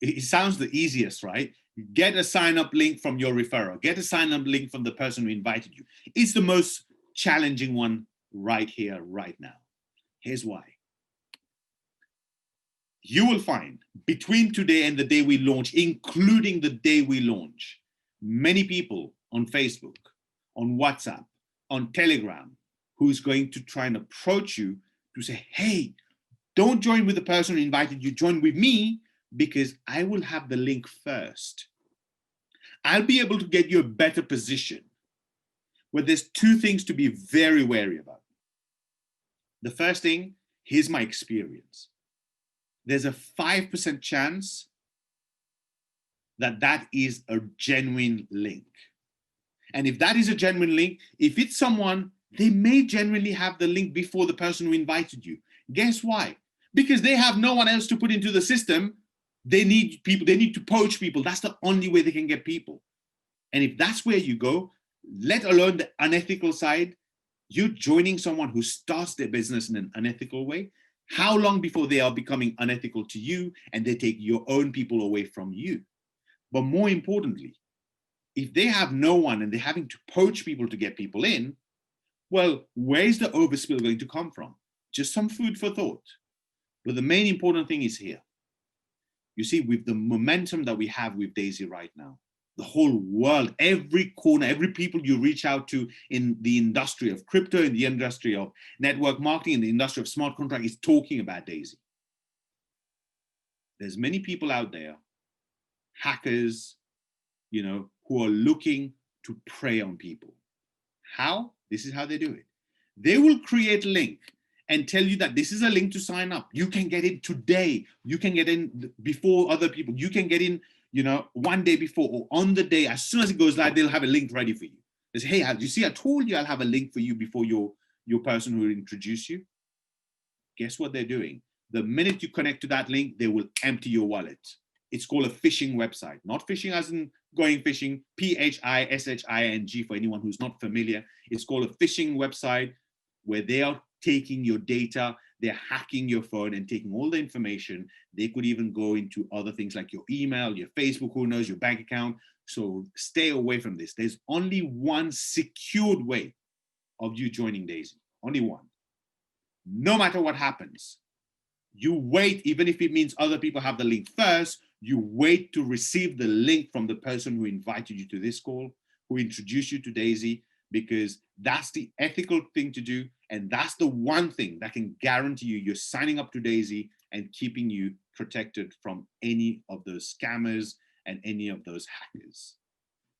It sounds the easiest, right? Get a sign-up link from your referrer. Get a sign-up link from the person who invited you. It's the most challenging one right here, right now. Here's why. You will find between today and the day we launch, including the day we launch, many people on Facebook, on WhatsApp, on Telegram, who's going to try and approach you to say, hey, don't join with the person who invited you, join with me, because I will have the link first. I'll be able to get you a better position. But there's 2 things to be very wary about. The first thing, here's my experience. There's a 5% chance that that is a genuine link. And if that is a genuine link, if it's someone, they may genuinely have the link before the person who invited you. Guess why? Because they have no one else to put into the system. They need people, they need to poach people. That's the only way they can get people. And if that's where you go, let alone the unethical side, you're joining someone who starts their business in an unethical way. How long before they are becoming unethical to you and they take your own people away from you? But more importantly, If they have no one and they're having to poach people to get people in, well, where's the overspill going to come from? Just some food for thought. But the main important thing is here. You see, with the momentum that we have with Daisy right now, the whole world, every corner, every people you reach out to in the industry of crypto, in the industry of network marketing, in the industry of smart contract is talking about Daisy. There's many people out there, hackers, who are looking to prey on people. How? This is how they do it. They will create a link and tell you that this is a link to sign up. You can get in today. You can get in before other people. You can get in, one day before or on the day. As soon as it goes live, they'll have a link ready for you. They say, hey, you see, I told you I'll have a link for you before your person who will introduce you. Guess what they're doing? The minute you connect to that link, they will empty your wallet. It's called a phishing website. Not phishing as in going fishing, P-H-I-S-H-I-N-G for anyone who's not familiar. It's called a phishing website where they are taking your data, they're hacking your phone and taking all the information. They could even go into other things like your email, your Facebook, who knows, your bank account. So stay away from this. There's only one secured way of you joining Daisy, only one. No matter what happens, you wait, even if it means other people have the link first, you wait to receive the link from the person who invited you to this call, who introduced you to Daisy, because that's the ethical thing to do. And that's the one thing that can guarantee you're signing up to Daisy and keeping you protected from any of those scammers and any of those hackers.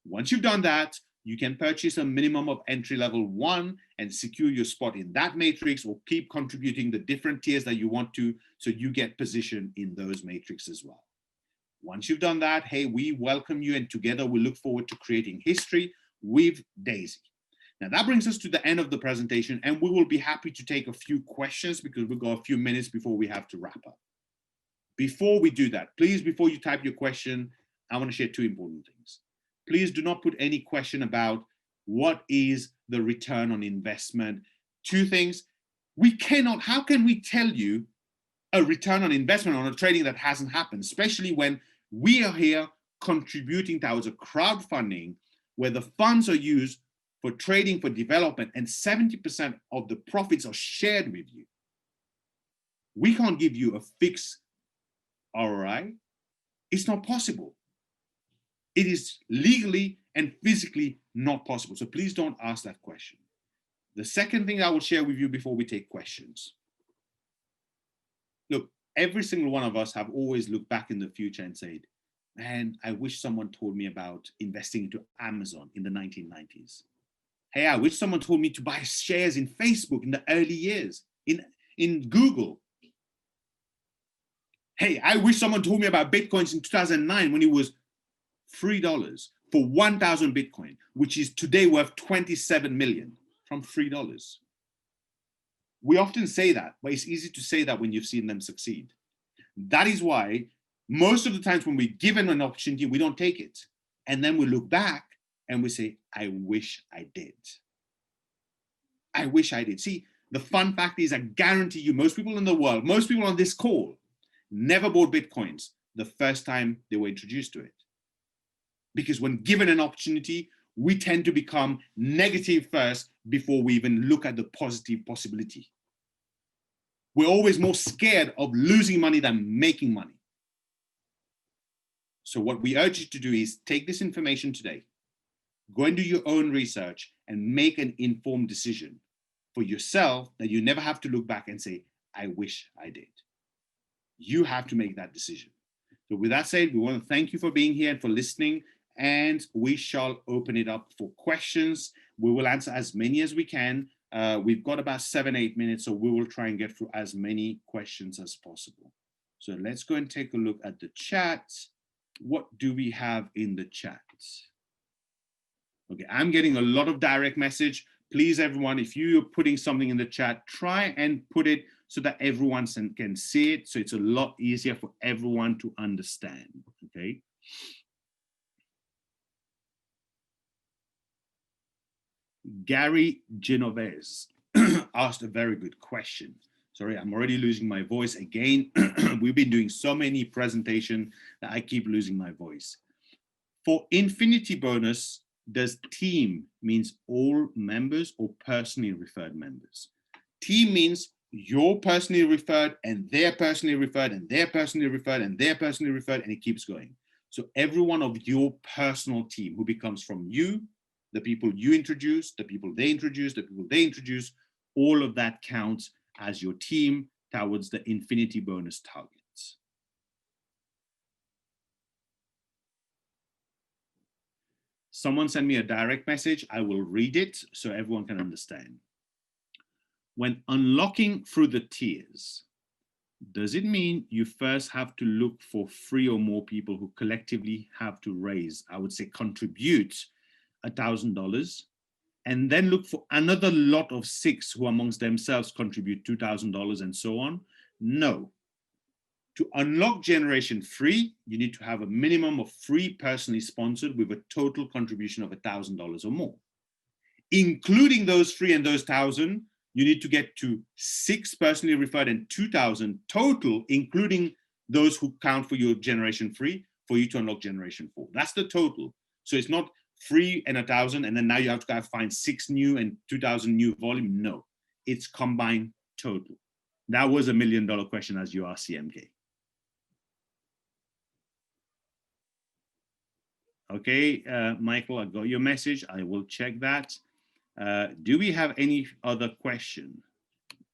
Once you've done that, you can purchase a minimum of entry level 1 and secure your spot in that matrix, or keep contributing the different tiers that you want to, so you get position in those matrix as well. Once you've done that, hey, we welcome you, and together we look forward to creating history with Daisy. Now that brings us to the end of the presentation, and we will be happy to take a few questions because we've got a few minutes before we have to wrap up. Before we do that, please, before you type your question, I want to share two important things. Please do not put any question about what is the return on investment. Two things. How can we tell you a return on investment on a trading that hasn't happened, especially when we are here contributing towards a crowdfunding where the funds are used for trading, for development, and 70% of the profits are shared with you. We can't give you a fixed ROI. It's not possible. It is legally and physically not possible. So please don't ask that question. The second thing I will share with you before we take questions. Look, every single one of us have always looked back in the future and said, man, I wish someone told me about investing into Amazon in the 1990s. Hey, I wish someone told me to buy shares in Facebook in the early years, in Google. Hey, I wish someone told me about Bitcoins in 2009 when it was $3 for 1,000 Bitcoin, which is today worth 27 million from $3. We often say that, but it's easy to say that when you've seen them succeed. That is why most of the times when we're given an opportunity, we don't take it. And then we look back and we say, I wish I did. I wish I did. See, the fun fact is, I guarantee you, most people in the world, most people on this call, never bought Bitcoins the first time they were introduced to it. Because when given an opportunity, we tend to become negative first before we even look at the positive possibility. We're always more scared of losing money than making money. So what we urge you to do is take this information today, go and do your own research and make an informed decision for yourself that you never have to look back and say, I wish I did. You have to make that decision. So with that said, we want to thank you for being here and for listening, and we shall open it up for questions. We will answer as many as we can. We've got about 7-8 minutes, so we will try and get through as many questions as possible. So let's go and take a look at the chat. What do we have in the chat? Okay, I'm getting a lot of direct message. Please, everyone, if you're putting something in the chat, try and put it so that everyone can see it, so it's a lot easier for everyone to understand, okay? Gary Genovese asked a very good question. Sorry, I'm already losing my voice again. We've been doing so many presentations that I keep losing my voice. For infinity bonus, does team means all members or personally referred members? Team means you're personally referred and they're personally referred and they're personally referred and they're personally referred, and it keeps going. So every one of your personal team who becomes from you, the people you introduce, the people they introduce, the people they introduce, all of that counts as your team towards the infinity bonus targets. Someone send me a direct message. I will read it so everyone can understand. When unlocking through the tiers, does it mean you first have to look for 3 or more people who collectively have to raise, I would say contribute $1,000, and then look for another lot of 6 who amongst themselves contribute $2,000 and so on? No. To unlock generation 3, you need to have a minimum of 3 personally sponsored with a total contribution of $1,000 or more. Including those 3 and those 1,000, you need to get to 6 personally referred and 2,000 total, including those who count for your generation 3 for you to unlock generation 4. That's the total. So it's not 3 and 1,000, and then now you have to find 6 new and 2,000 new volume. No, it's combined total. That was $1 million question as you asked CMK. Okay, Michael, I got your message. I will check that. Do we have any other question?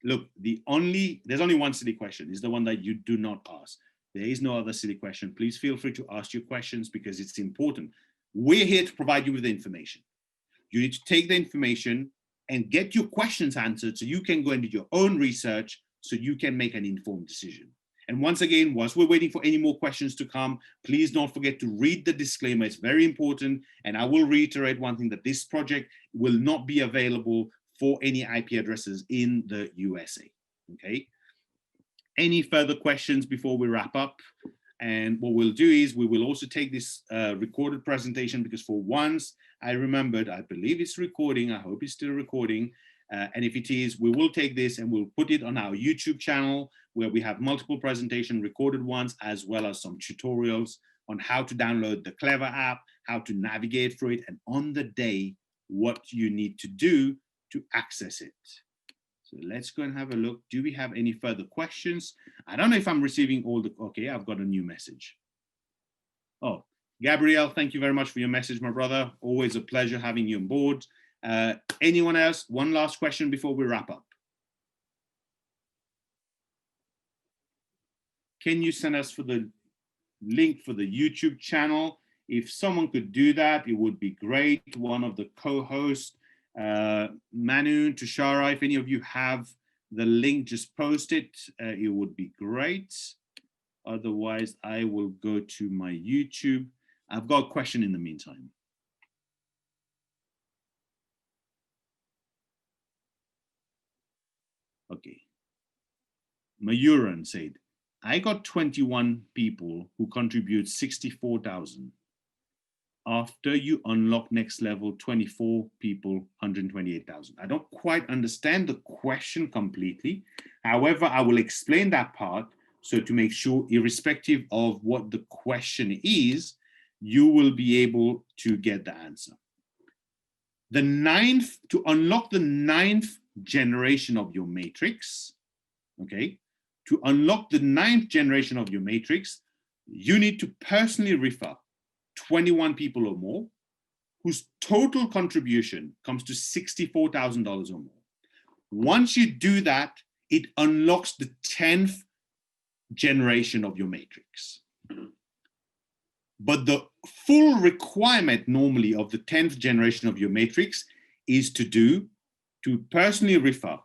Look, there's only one silly question. It's the one that you do not ask. There is no other silly question. Please feel free to ask your questions because it's important. We're here to provide you with the information. You need to take the information and get your questions answered so you can go and do your own research so you can make an informed decision. And once again, whilst we're waiting for any more questions to come, please don't forget to read the disclaimer. It's very important. And I will reiterate one thing, that this project will not be available for any IP addresses in the USA, okay? Any further questions before we wrap up? And what we'll do is we will also take this recorded presentation, because for once I remembered, I believe it's recording. I hope it's still recording. And if it is, we will take this and we'll put it on our YouTube channel, where we have multiple presentation recorded ones, as well as some tutorials on how to download the Clever app, how to navigate through it, and on the day, what you need to do to access it. So let's go and have a look. Do we have any further questions? I don't know if I'm receiving all the, okay, I've got a new message. Oh, Gabriel, thank you very much for your message, my brother. Always a pleasure having you on board. Anyone else? One last question before we wrap up. Can you send us for the link for the YouTube channel? If someone could do that, it would be great. One of the co-hosts, Manu, Tushara, if any of you have the link, just post it. It would be great. Otherwise, I will go to my YouTube. I've got a question in the meantime. Okay. Mayuran said, I got 21 people who contribute 64,000. After you unlock next level, 24 people, 128,000. I don't quite understand the question completely. However, I will explain that part. So to make sure, irrespective of what the question is, you will be able to get the answer. To unlock the 9th generation of your matrix, okay? To unlock the 9th generation of your matrix, you need to personally refer 21 people or more whose total contribution comes to $64,000 or more. Once you do that, it unlocks the 10th generation of your matrix. But the full requirement normally of the 10th generation of your matrix is to personally refer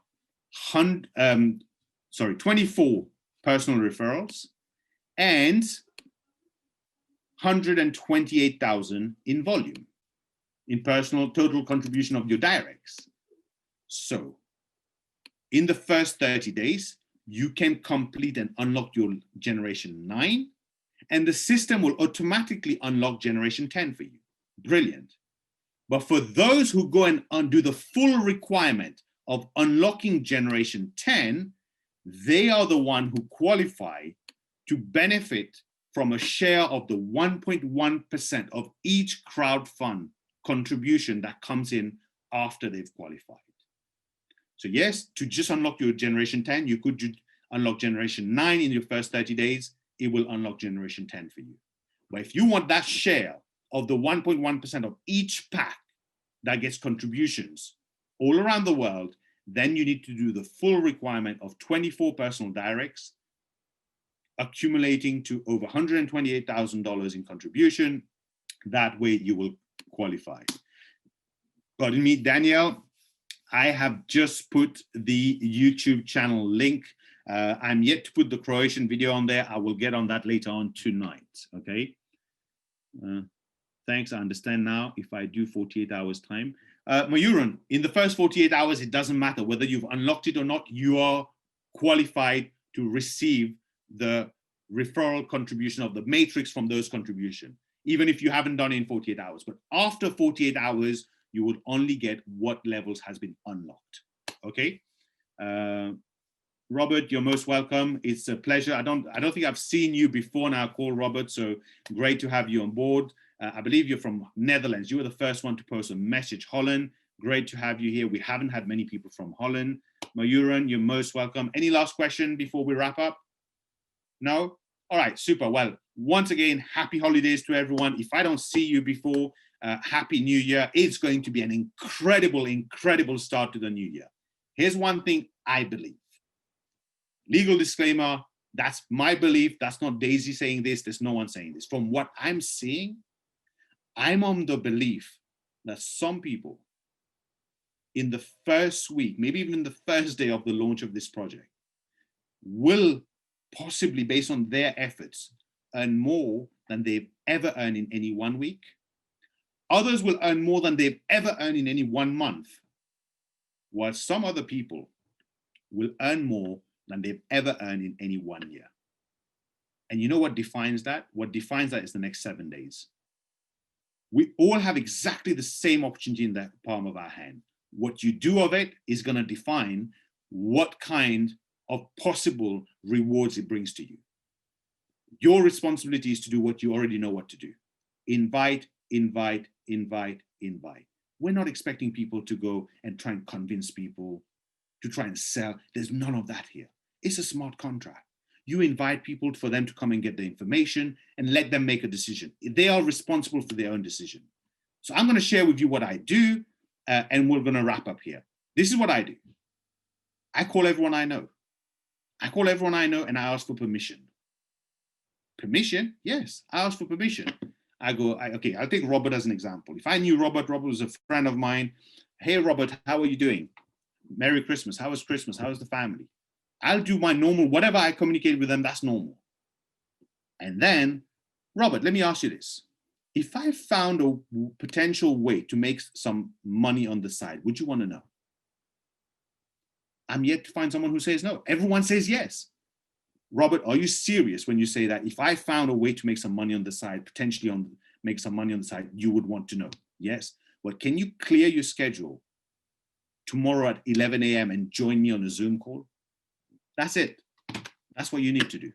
24 personal referrals and 128,000 in volume, in personal total contribution of your directs. So in the first 30 days, you can complete and unlock your generation 9, and the system will automatically unlock generation 10 for you. Brilliant. But for those who go and undo the full requirement of unlocking generation 10, they are the one who qualify to benefit from a share of the 1.1% of each crowdfund contribution that comes in after they've qualified. So yes, to just unlock your generation 10, you could unlock generation 9 in your first 30 days. It will unlock generation 10 for you. But if you want that share of the 1.1% of each pack that gets contributions all around the world, then you need to do the full requirement of 24 personal directs, accumulating to over $128,000 in contribution. That way you will qualify. Pardon me, Danielle, I have just put the YouTube channel link. I'm yet to put the Croatian video on there. I will get on that later on tonight, okay? Thanks, I understand now if I do 48 hours time. Mayuran, in the first 48 hours, it doesn't matter whether you've unlocked it or not, you are qualified to receive the referral contribution of the matrix from those contributions, even if you haven't done it in 48 hours. But after 48 hours, you would only get what levels has been unlocked, okay? Robert, you're most welcome. It's a pleasure. I don't think I've seen you before on our call, Robert, so great to have you on board. I believe you're from Netherlands. You were the first one to post a message, Holland. Great to have you here. We haven't had many people from Holland. Mayuran, you're most welcome. Any last question before we wrap up? No? All right, super. Well, once again, happy holidays to everyone. If I don't see you before, happy New Year. It's going to be an incredible, incredible start to the new year. Here's one thing I believe. Legal disclaimer, that's my belief. That's not Daisy saying this. There's no one saying this. From what I'm seeing, I'm on the belief that some people in the first week, maybe even the first day of the launch of this project, will possibly, based on their efforts, earn more than they've ever earned in any 1 week. Others will earn more than they've ever earned in any 1 month, while some other people will earn more than they've ever earned in any 1 year. And you know what defines that? What defines that is the next 7 days. We all have exactly the same opportunity in the palm of our hand. What you do of it is going to define what kind of possible rewards it brings to you. Your responsibility is to do what you already know what to do. Invite, invite, invite, invite. We're not expecting people to go and try and convince people to try and sell. There's none of that here. It's a smart contract. You invite people for them to come and get the information and let them make a decision. They are responsible for their own decision. So I'm going to share with you what I do, and we're going to wrap up here. This is what I do. I call everyone I know. I call everyone I know and I ask for permission. Permission? Yes, I ask for permission. I go, okay, I'll take Robert as an example. If I knew Robert was a friend of mine. Hey, Robert, how are you doing? Merry Christmas. How was Christmas? How was the family? I'll do my normal, whatever I communicate with them, that's normal. And then, Robert, let me ask you this. If I found a potential way to make some money on the side, would you want to know? I'm yet to find someone who says no. Everyone says yes. Robert, are you serious when you say that if I found a way to make some money on the side, potentially make some money on the side, you would want to know? Yes. But can you clear your schedule tomorrow at 11 a.m. and join me on a Zoom call? That's it. That's what you need to do.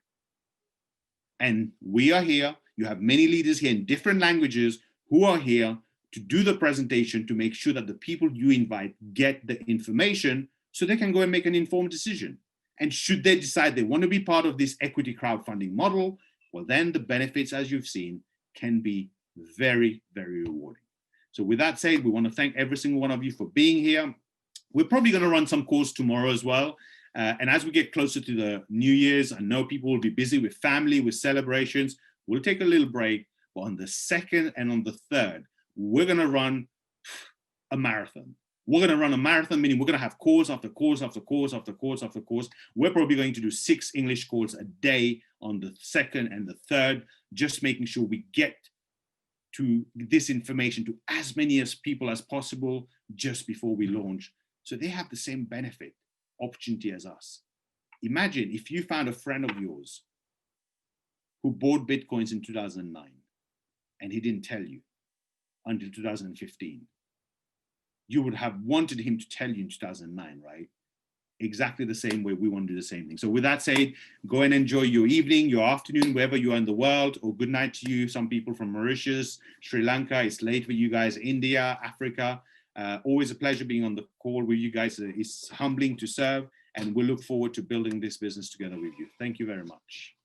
And we are here. You have many leaders here in different languages who are here to do the presentation to make sure that the people you invite get the information so they can go and make an informed decision. And should they decide they want to be part of this equity crowdfunding model, well, then the benefits, as you've seen, can be very, very rewarding. So with that said, we want to thank every single one of you for being here. We're probably going to run some calls tomorrow as well. And as we get closer to the New Year's, I know people will be busy with family, with celebrations. We'll take a little break. But on the 2nd and on the 3rd, we're going to run a marathon. We're going to run a marathon, meaning we're going to have calls after calls after calls after calls after calls. We're probably going to do 6 English calls a day on the 2nd and the 3rd, just making sure we get to this information to as many as people as possible just before we launch, so they have the same benefit opportunity as us. Imagine if you found a friend of yours who bought Bitcoins in 2009 and he didn't tell you until 2015. You would have wanted him to tell you in 2009, right? exactly the same way. We want to do the same thing. So with that said, go and enjoy your evening, your afternoon, wherever you are in the world, or good night to you. Some people from Mauritius, Sri Lanka, it's late for you guys, India, Africa. Always a pleasure being on the call with you guys. It's humbling to serve, and we look forward to building this business together with you. Thank you very much.